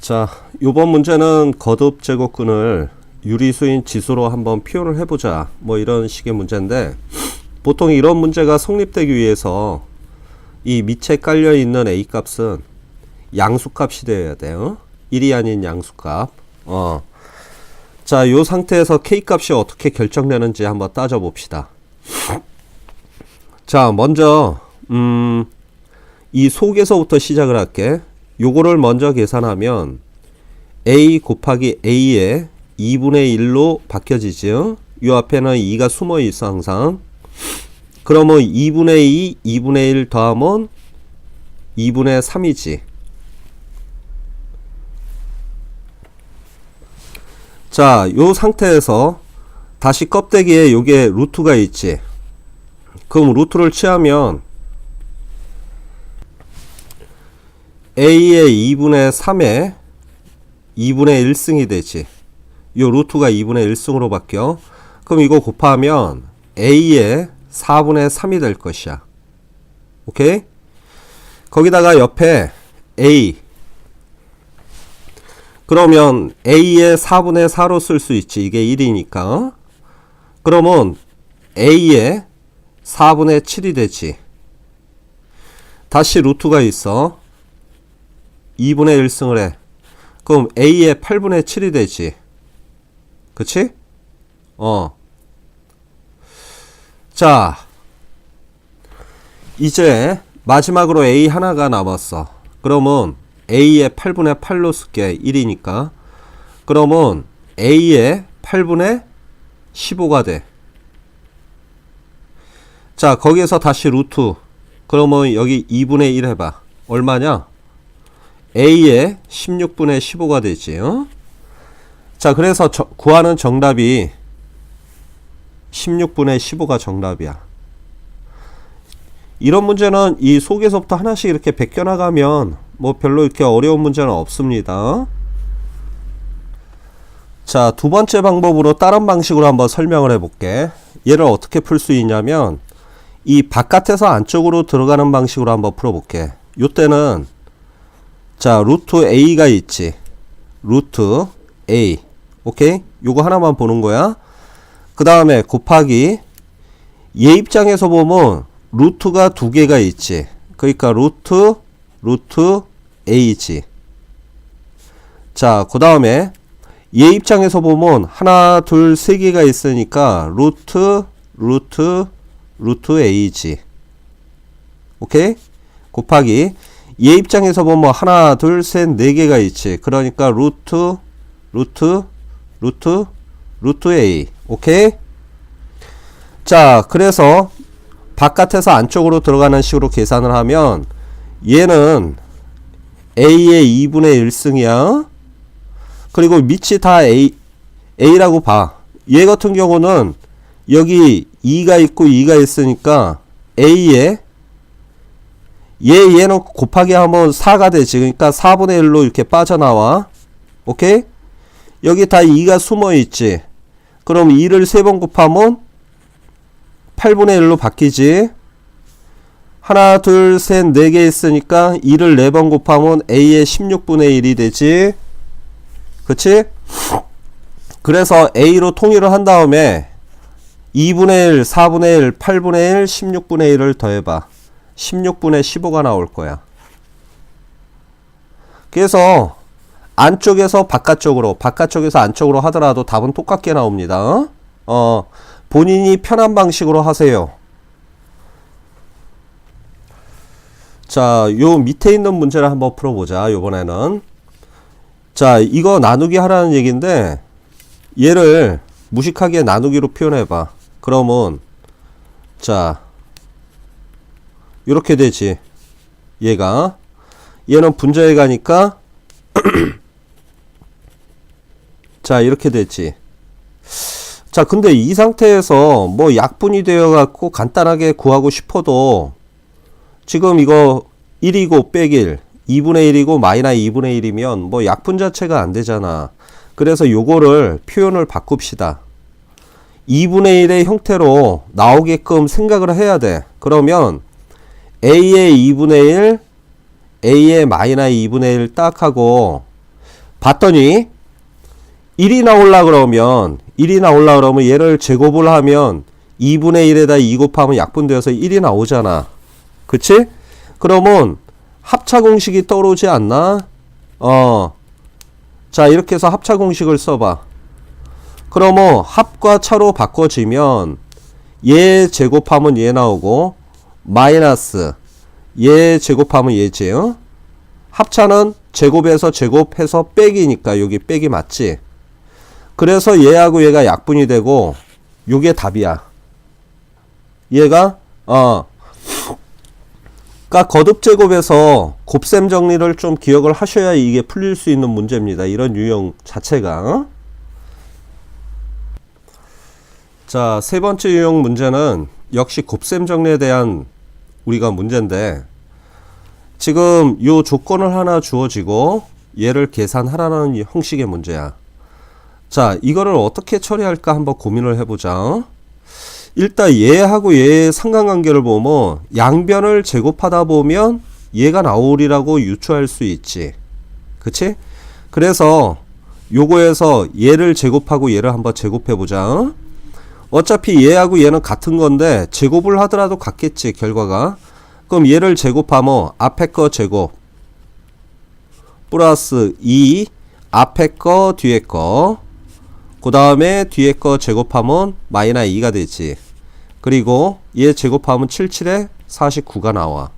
자, 요번 문제는 거듭 제곱근을 유리수인 지수로 한번 표현을 해보자. 뭐 이런 식의 문제인데, 보통 이런 문제가 성립되기 위해서 이 밑에 깔려있는 A 값은 양수값이 되어야 돼요. 1이 아닌 양수값. 자, 요 상태에서 K 값이 어떻게 결정되는지 한번 따져봅시다. 자, 먼저 이 속에서부터 시작을 할게. 요거를 먼저 계산하면 A 곱하기 A의 2분의 1로 바뀌어지죠. 요 앞에는 2가 숨어 있어 항상. 그러면 2분의 2, 2분의 1 더하면 2분의 3이지. 자, 요 상태에서 다시 껍데기에 요게 루트가 있지. 그럼 루트를 취하면 A의 2분의 3에 2분의 1승이 되지. 요 루트가 2분의 1승으로 바뀌어. 그럼 이거 곱하면 A의 4분의 3이 될 것이야. 오케이? 거기다가 옆에 A. 그러면 A의 4분의 4로 쓸 수 있지. 이게 1이니까. 그러면 A의 4분의 7이 되지. 다시 루트가 있어. 2분의 1승을 해. 그럼 A의 8분의 7이 되지. 그치? 자, 이제 마지막으로 A 하나가 남았어. 그러면 A의 8분의 8로 쓸게. 1이니까. 그러면 A의 8분의 15가 돼. 자, 거기에서 다시 루트. 그러면 여기 2분의 1 해봐. 얼마냐? A의 16분의 15가 되지. 자, 그래서 구하는 정답이 16분의 15가 정답이야. 이런 문제는 이 속에서부터 하나씩 이렇게 베껴나가면 뭐 별로 이렇게 어려운 문제는 없습니다. 자, 두 번째 방법으로 다른 방식으로 한번 설명을 해볼게. 얘를 어떻게 풀 수 있냐면 이 바깥에서 안쪽으로 들어가는 방식으로 한번 풀어볼게. 요때는 자, 루트 A가 있지. 루트 A. 오케이? 요거 하나만 보는 거야. 그 다음에 곱하기 얘 입장에서 보면 루트가 두 개가 있지. 그러니까 루트 A지. 자, 그 다음에 얘 입장에서 보면 하나, 둘, 세 개가 있으니까 루트 A지. 오케이? 곱하기 얘 입장에서 보면 하나, 둘, 셋, 네 개가 있지. 그러니까 루트 A. 오케이? 자, 그래서 바깥에서 안쪽으로 들어가는 식으로 계산을 하면 얘는 A의 2분의 1승이야. 그리고 밑이 다 A라고 봐. 얘 같은 경우는 여기 2가 있고 2가 있으니까 A의 얘는 곱하기 하면 4가 되지. 그러니까 4분의 1로 이렇게 빠져나와. 오케이? 여기 다 2가 숨어 있지. 그럼 2를 3번 곱하면 8분의 1로 바뀌지. 하나, 둘, 셋, 4개 있으니까 2를 4번 곱하면 A의 16분의 1이 되지. 그치? 그래서 A로 통일을 한 다음에 2분의 1, 4분의 1, 8분의 1, 16분의 1을 더해봐. 16분의 15가 나올 거야. 그래서 안쪽에서 바깥쪽으로, 바깥쪽에서 안쪽으로 하더라도 답은 똑같게 나옵니다. 본인이 편한 방식으로 하세요. 자, 요 밑에 있는 문제를 한번 풀어보자. 요번에는. 자, 이거 나누기 하라는 얘기인데 얘를 무식하게 나누기로 표현해봐. 그러면 자, 이렇게 되지. 얘는 분자에 가니까 자, 이렇게 됐지. 자, 근데 이 상태에서 뭐 약분이 되어 갖고 간단하게 구하고 싶어도 지금 이거 1이고 빼기 1, 2분의 1이고 마이너스 2분의 1이면 뭐 약분 자체가 안 되잖아. 그래서 요거를 표현을 바꿉시다. 2분의 1의 형태로 나오게끔 생각을 해야 돼. 그러면 A의 2분의 1, A의 마이너스 2분의 1 딱 하고 봤더니 1이 나올라 그러면 얘를 제곱을 하면 2분의 1에다 2 곱하면 약분되어서 1이 나오잖아. 그치? 그러면 합차 공식이 떠오르지 않나? 자, 이렇게 해서 합차 공식을 써봐. 그러면 합과 차로 바꿔지면 얘 제곱하면 얘 나오고 마이너스 얘 제곱하면 얘지. 합차는 제곱에서 제곱해서 빼기니까 여기 빼기 맞지? 그래서 얘하고 얘가 약분이 되고 요게 답이야. 얘가 그러니까 거듭 제곱에서 곱셈 정리를 좀 기억을 하셔야 이게 풀릴 수 있는 문제입니다. 이런 유형 자체가. 자, 세 번째 유형 문제는 역시 곱셈 정리에 대한 우리가 문제인데, 지금 요 조건을 하나 주어지고 얘를 계산하라는 형식의 문제야. 자, 이거를 어떻게 처리할까 한번 고민을 해보자. 일단 얘하고 얘의 상관관계를 보면 양변을 제곱하다 보면 얘가 나오리라고 유추할 수 있지. 그치? 그래서 요거에서 얘를 제곱하고 얘를 한번 제곱해보자. 어차피 얘하고 얘는 같은 건데 제곱을 하더라도 같겠지, 결과가. 그럼 얘를 제곱하면 앞에 거 제곱 플러스 2 앞에 거 뒤에 거, 그 다음에 뒤에 거 제곱하면 마이너스 2가 되지. 그리고 얘 제곱하면 77에 49가 나와.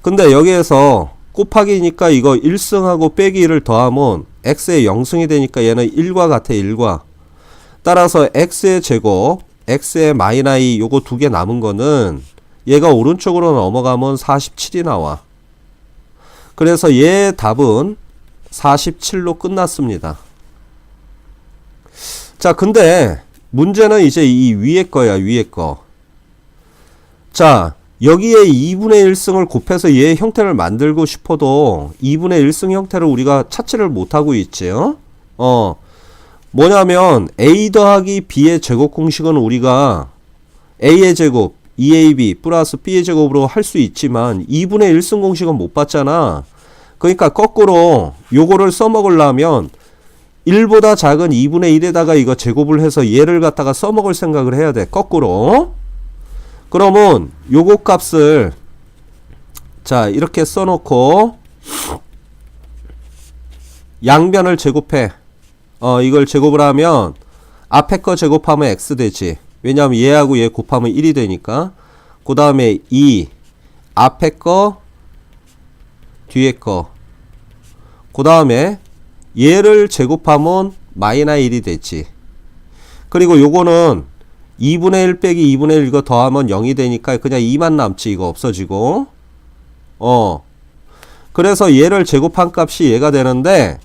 근데 여기에서 곱하기니까 이거 1승하고 빼기 1을 더하면 x의 0승이 되니까 얘는 1과 같아. 1과. 따라서 x의 제곱, x의 마이너스 2 요거 두 개 남은 거는 얘가 오른쪽으로 넘어가면 47이 나와. 그래서 얘 답은 47로 끝났습니다. 자, 근데 문제는 이제 이 위에 거야, 위에 거. 자, 여기에 2분의 1승을 곱해서 얘의 형태를 만들고 싶어도 2분의 1승 형태를 우리가 찾지를 못하고 있지. 뭐냐면 a 더하기 b의 제곱 공식은 우리가 a의 제곱 2ab 플러스 b의 제곱으로 할 수 있지만 2분의 1승 공식은 못 봤잖아. 그러니까 거꾸로 요거를 써먹으려면 1보다 작은 2분의 1에다가 이거 제곱을 해서 얘를 갖다가 써먹을 생각을 해야 돼. 거꾸로. 그러면 요거 값을 자, 이렇게 써놓고 양변을 제곱해. 이걸 제곱을 하면 앞에 거 제곱하면 x 되지. 왜냐하면 얘하고 얘 곱하면 1이 되니까. 그 다음에 2 앞에 거 뒤에 거, 그 다음에 얘를 제곱하면 마이너스 1이 되지. 그리고 요거는 2분의 1 빼기 2분의 1 이거 더하면 0이 되니까 그냥 2만 남지. 이거 없어지고. 그래서 얘를 제곱한 값이 얘가 되는데,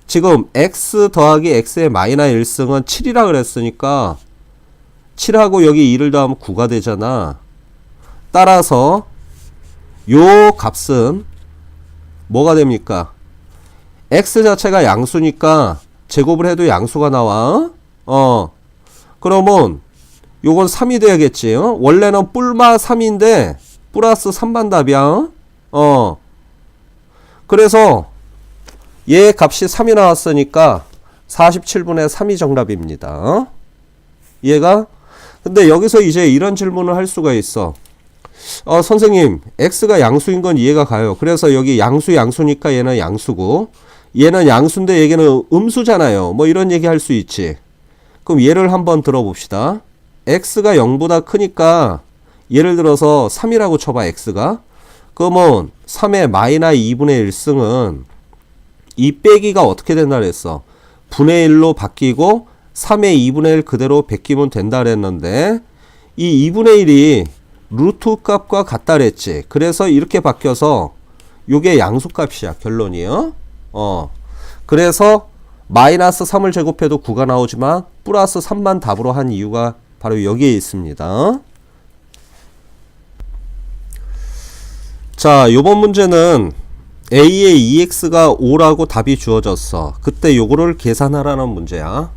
지금 x 더하기 x의 마이너스 1승은 7이라 그랬으니까 7하고 여기 2를 더하면 9가 되잖아. 따라서 요 값은 뭐가 됩니까? x 자체가 양수니까 제곱을 해도 양수가 나와. 그러면 요건 3이 돼야겠지. 원래는 뿔마 3인데 플러스 3만 답이야. 그래서 얘 값이 3이 나왔으니까 47분의 3이 정답입니다. 얘가. 근데 여기서 이제 이런 질문을 할 수가 있어. 선생님, x가 양수인 건 이해가 가요. 그래서 여기 양수니까 얘는 양수고, 얘는 양수인데 얘는 음수잖아요. 뭐 이런 얘기 할 수 있지. 그럼 얘를 한번 들어봅시다. x가 0보다 크니까 예를 들어서 3이라고 쳐봐, x가. 그러면 3의 마이너스 2분의 1승은 이 빼기가 어떻게 된다 그랬어? 분의 1로 바뀌고 3의 2분의 1 그대로 베끼면 된다 그랬는데, 이 2분의 1이 루트 값과 같다 그랬지. 그래서 이렇게 바뀌어서 요게 양수 값이야, 결론이요. 그래서 마이너스 3을 제곱해도 9가 나오지만 플러스 3만 답으로 한 이유가 바로 여기에 있습니다. 자, 요번 문제는 a의 2x가 5라고 답이 주어졌어. 그때 요거를 계산하라는 문제야.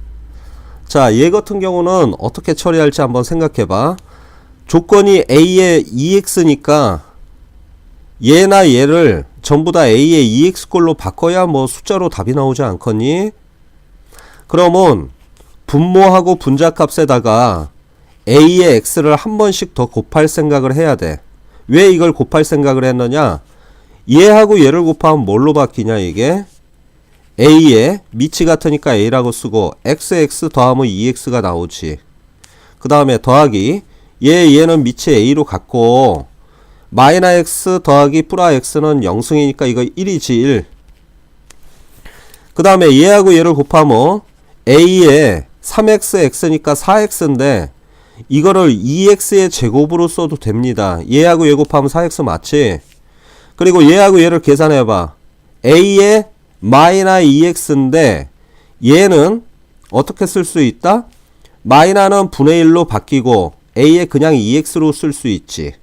자, 얘 같은 경우는 어떻게 처리할지 한번 생각해봐. 조건이 a의 2x니까 얘나 얘를 전부 다 A의 EX꼴로 바꿔야 뭐 숫자로 답이 나오지 않겠니? 그러면 분모하고 분자값에다가 A의 X를 한 번씩 더 곱할 생각을 해야 돼. 왜 이걸 곱할 생각을 했느냐? 얘하고 얘를 곱하면 뭘로 바뀌냐 이게? A의 밑이 같으니까 A라고 쓰고 XX 더하면 EX가 나오지. 그 다음에 더하기 얘는 밑이 A로 갖고 마이너 X 더하기 플러 X는 0승이니까 이거 1이지 1. 그 다음에 얘하고 얘를 곱하면 A에 3XX X니까 4X인데 이거를 2X의 제곱으로 써도 됩니다. 얘하고 얘 곱하면 4X 맞지? 그리고 얘하고 얘를 계산해봐. A에 마이너 2X인데 얘는 어떻게 쓸 수 있다? 마이너는 분의 1로 바뀌고 A에 그냥 2X로 쓸 수 있지.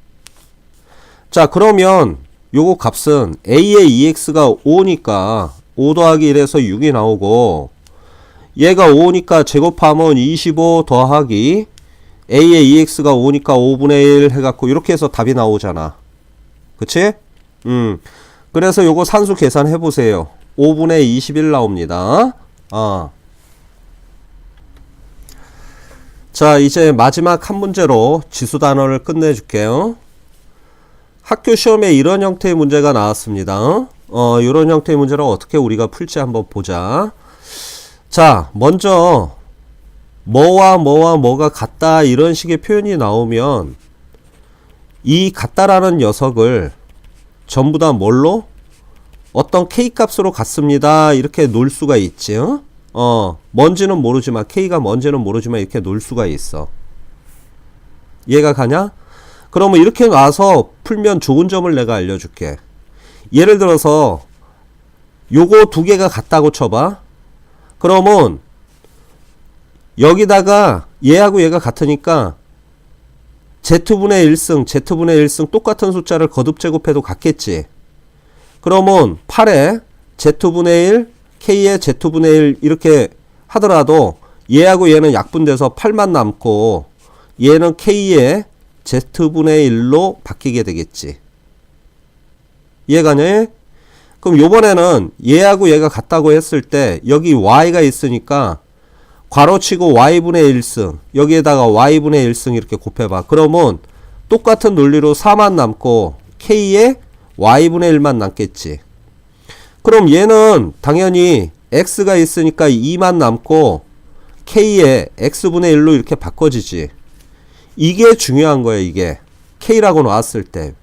자 그러면 요거 값은 A의 2X가 5니까 5 더하기 1에서 6이 나오고 얘가 5니까 제곱하면 25 더하기 A의 2X가 5니까 5분의 1 해갖고 이렇게 해서 답이 나오잖아. 그치? 그래서 요거 산수 계산해보세요. 5분의 21 나옵니다. 자 이제 마지막 한 문제로 지수 단원을 끝내줄게요. 학교 시험에 이런 형태의 문제가 나왔습니다. 이런 형태의 문제를 어떻게 우리가 풀지 한번 보자. 자 먼저 뭐와 뭐가 같다 이런 식의 표현이 나오면 이 같다라는 녀석을 전부 다 뭘로? 어떤 K값으로 같습니다 이렇게 놓을 수가 있지. 뭔지는 모르지만 K가 뭔지는 모르지만 이렇게 놓을 수가 있어. 이해가 가냐? 그러면 이렇게 놔서 풀면 좋은 점을 내가 알려줄게. 예를 들어서 요거 두 개가 같다고 쳐봐. 그러면 여기다가 얘하고 얘가 같으니까 Z분의 1승, Z분의 1승 똑같은 숫자를 거듭 제곱해도 같겠지. 그러면 8에 Z분의 1, K에 Z분의 1 이렇게 하더라도 얘하고 얘는 약분돼서 8만 남고 얘는 K에 Z분의 1로 바뀌게 되겠지. 이해가냐? 그럼 요번에는 얘하고 얘가 같다고 했을 때 여기 Y가 있으니까 괄호치고 Y분의 1승 여기에다가 Y분의 1승 이렇게 곱해봐. 그러면 똑같은 논리로 4만 남고 K에 Y분의 1만 남겠지. 그럼 얘는 당연히 X가 있으니까 2만 남고 K에 X분의 1로 이렇게 바꿔지지. 이게 중요한 거예요. 이게 K라고 나왔을 때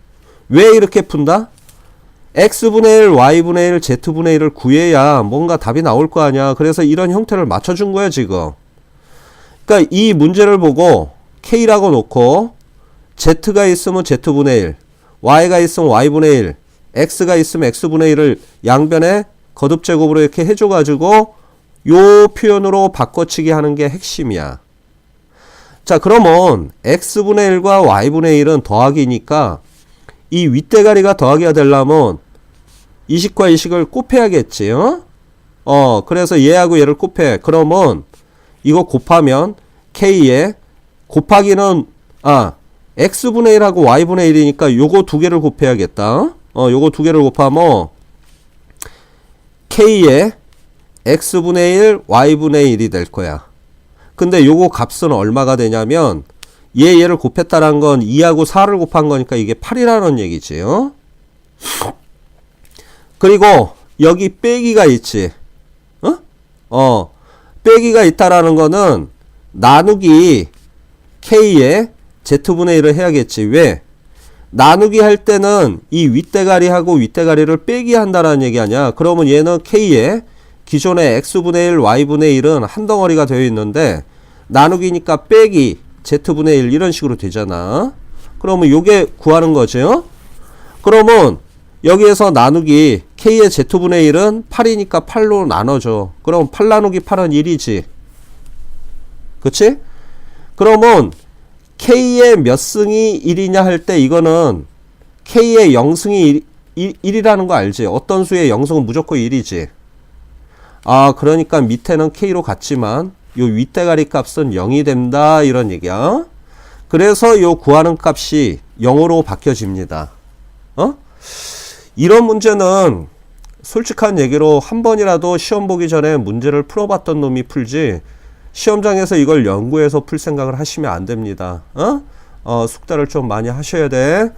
왜 이렇게 푼다? X분의 1, Y분의 1, Z분의 1을 구해야 뭔가 답이 나올 거 아니야. 그래서 이런 형태를 맞춰준 거야 지금. 그러니까 이 문제를 보고 K라고 놓고 Z가 있으면 Z분의 1, Y가 있으면 Y분의 1, X가 있으면 X분의 1을 양변에 거듭제곱으로 이렇게 해줘가지고 요 표현으로 바꿔치기 하는 게 핵심이야. 자 그러면 X분의 1과 Y분의 1은 더하기니까 이 윗대가리가 더하기가 되려면 이식과 이식을 곱해야겠지. 그래서 얘하고 얘를 곱해. 그러면 이거 곱하면 K에 곱하기는 X분의 1하고 Y분의 1이니까 요거 두 개를 곱해야겠다. 요거 두 개를 곱하면 K에 X분의 1, Y분의 1이 될 거야. 근데 요거 값은 얼마가 되냐면 얘를 곱했다는 건 2하고 4를 곱한 거니까 이게 8이라는 얘기지. 그리고 여기 빼기가 있지. 빼기가 있다라는 거는 나누기 K에 Z분의 1을 해야겠지. 왜? 나누기 할 때는 이 윗대가리하고 윗대가리를 빼기 한다라는 얘기 아니야. 그러면 얘는 K에 기존의 X분의 1, Y분의 1은 한 덩어리가 되어 있는데 나누기니까 빼기 Z분의 1 이런 식으로 되잖아. 그러면 요게 구하는 거죠. 그러면 여기에서 나누기 K의 Z분의 1은 8이니까 8로 나눠줘. 그럼 8 나누기 8은 1이지. 그치? 그러면 K의 몇 승이 1이냐 할 때 이거는 K의 0승이 1이라는 거 알지? 어떤 수의 0승은 무조건 1이지. 그러니까 밑에는 K로 같지만 요 윗대가리 값은 0이 된다 이런 얘기야. 그래서 요 구하는 값이 0으로 바뀌어집니다. 이런 문제는 솔직한 얘기로 한 번이라도 시험 보기 전에 문제를 풀어봤던 놈이 풀지 시험장에서 이걸 연구해서 풀 생각을 하시면 안 됩니다. 숙달을 좀 많이 하셔야 돼.